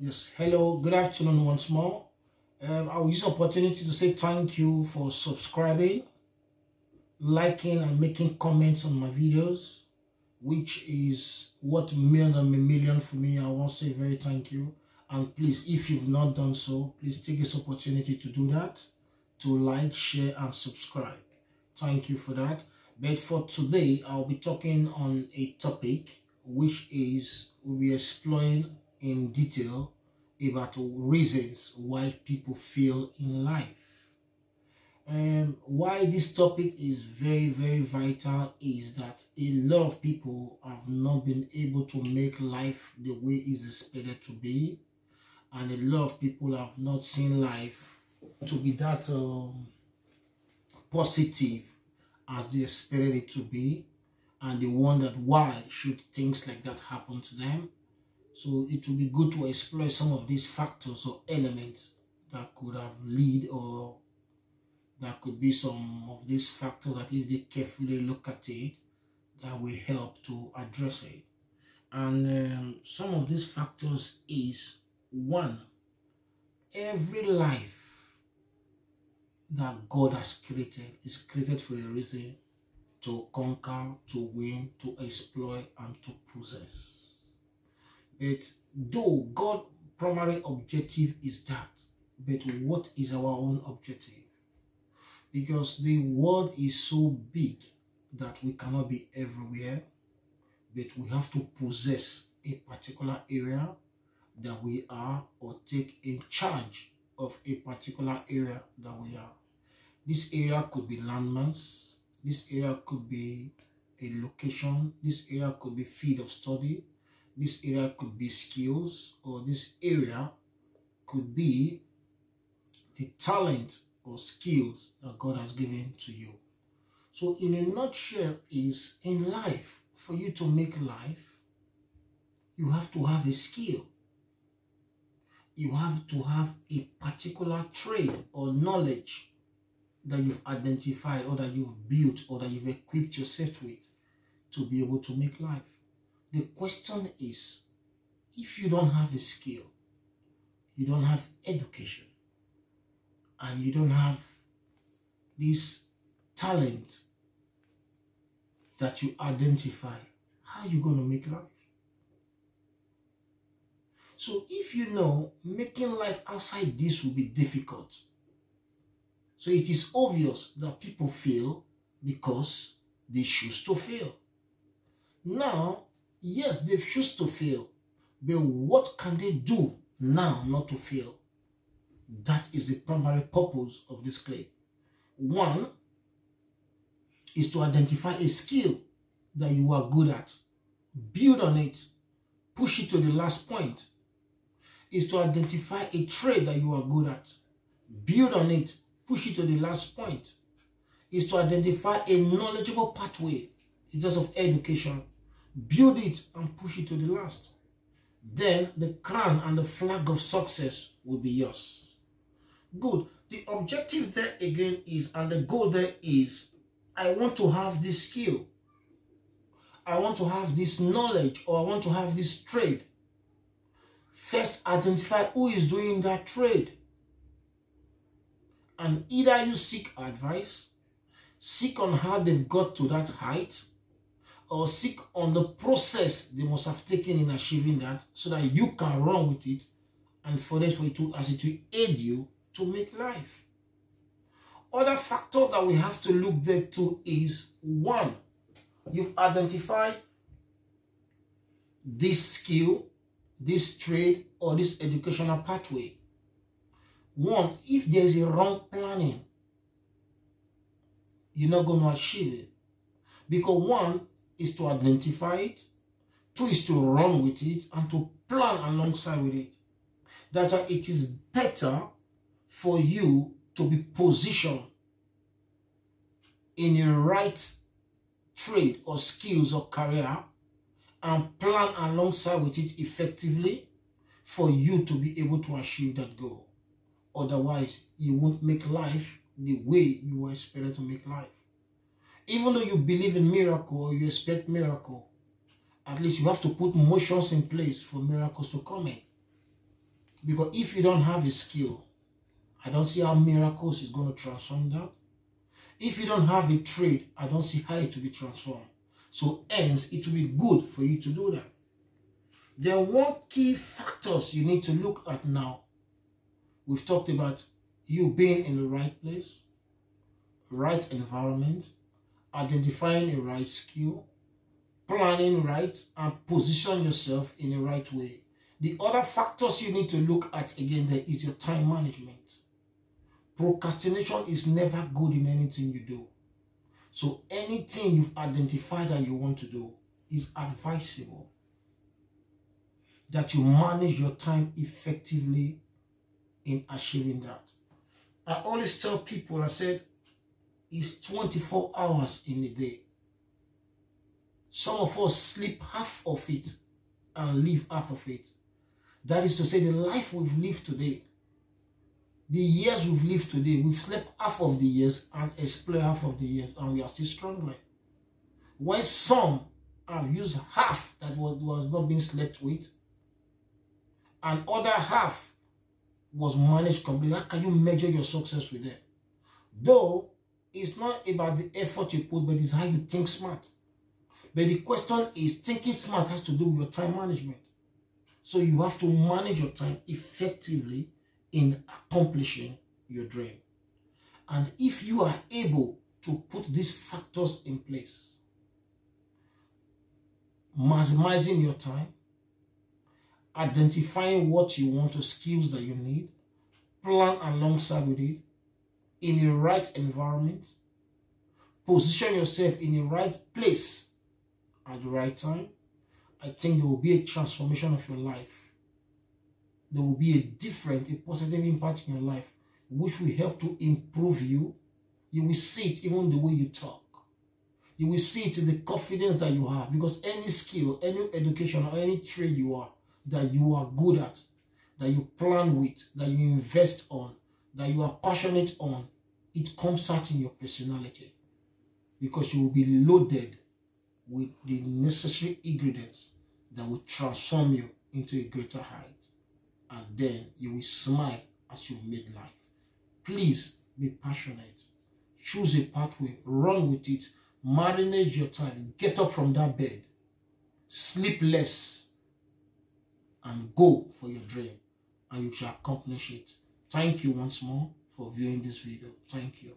Yes, hello, good afternoon once more. I will use the opportunity to say thank you for subscribing, liking, and making comments on my videos, which is what meant a million for me. I want to say very thank you. And please, if you've not done so, please take this opportunity to do that, to like, share, and subscribe. Thank you for that. But for today, I'll be talking on a topic which is we'll be exploring in detail about reasons why people fail in life. Why this topic is very vital is that a lot of people have not been able to make life the way it's expected to be, and a lot of people have not seen life to be that positive as they expected it to be, and they wondered why should things like that happen to them. So it will be good to explore some of these factors or elements that could have lead, or that could be some of these factors that if they carefully look at it, that will help to address it. And some of these factors is, one, every life that God has created is created for a reason: to conquer, to win, to exploit, and to possess. But though God's primary objective is that, but what is our own objective? Because the world is so big that we cannot be everywhere, but we have to possess a particular area that we are, or take in charge of a particular area that we are. This area could be landmass, this area could be a location, this area could be field of study, this area could be skills, or this area could be the talent or skills that God has given to you. So in a nutshell is, in life, for you to make life, you have to have a skill. You have to have a particular trade or knowledge that you've identified, or that you've built, or that you've equipped yourself with to be able to make life. The question is, if you don't have a skill, you don't have education, and you don't have this talent that you identify, how are you going to make life? So if you know making life outside this will be difficult, so it is obvious that people fail because they choose to fail. Now, yes, they choose to fail, but what can they do now not to fail? That is the primary purpose of this claim. One is to identify a skill that you are good at, build on it, push it to the last point. Is to identify a trade that you are good at, build on it, push it to the last point. Is to identify a knowledgeable pathway in terms of education, build it and push it to the last. Then the crown and the flag of success will be yours. Good. The objective there again is, and the goal there is, I want to have this skill. I want to have this knowledge, or I want to have this trade. First, identify who is doing that trade. And either you seek advice, seek on how they've got to that height, or seek on the process they must have taken in achieving that, so that you can run with it, and for it to aid you to make life. Other factors that we have to look there to is, one, you've identified this skill, this trade, or this educational pathway. One, if there's a wrong planning, you're not going to achieve it. Because one is to identify it, two is to run with it, and to plan alongside with it. That's why it is better for you to be positioned in a right trade or skills or career, and plan alongside with it effectively for you to be able to achieve that goal. Otherwise, you won't make life the way you were expected to make life. Even though you believe in miracle, or you expect miracle, at least you have to put motions in place for miracles to come in. Because if you don't have a skill, I don't see how miracles is going to transform that. If you don't have a trade, I don't see how it will be transformed. So hence, it will be good for you to do that. Then one key factors you need to look at now. We've talked about you being in the right place, right environment, identifying a right skill, planning right, and position yourself in the right way. The other factors you need to look at again there is your time management. Procrastination is never good in anything you do. So anything you've identified that you want to do is advisable that you manage your time effectively in achieving that. I always tell people, I said, it's 24 hours in a day. Some of us sleep half of it and live half of it. That is to say, the life we've lived today, the years we've lived today, we've slept half of the years and explored half of the years, and we are still struggling. When some have used half that was not being slept with, and other half was managed completely, how can you measure your success with them? Though, it's not about the effort you put, but it's how you think smart. But the question is, thinking smart has to do with your time management. So you have to manage your time effectively in accomplishing your dream. And if you are able to put these factors in place, maximizing your time, identifying what you want, the skills that you need, plan alongside with it, in the right environment, position yourself in the right place at the right time, I think there will be a transformation of your life. There will be a positive impact in your life, which will help to improve you. You will see it even the way you talk. You will see it in the confidence that you have, because any skill, any education, or any trade that you are good at, that you plan with, that you invest on, that you are passionate on, it comes out in your personality, because you will be loaded with the necessary ingredients that will transform you into a greater height. And then you will smile as you make life. Please be passionate. Choose a pathway. Run with it. Marinate your time. Get up from that bed. Sleep less. And go for your dream. And you shall accomplish it. Thank you once more for viewing this video. Thank you.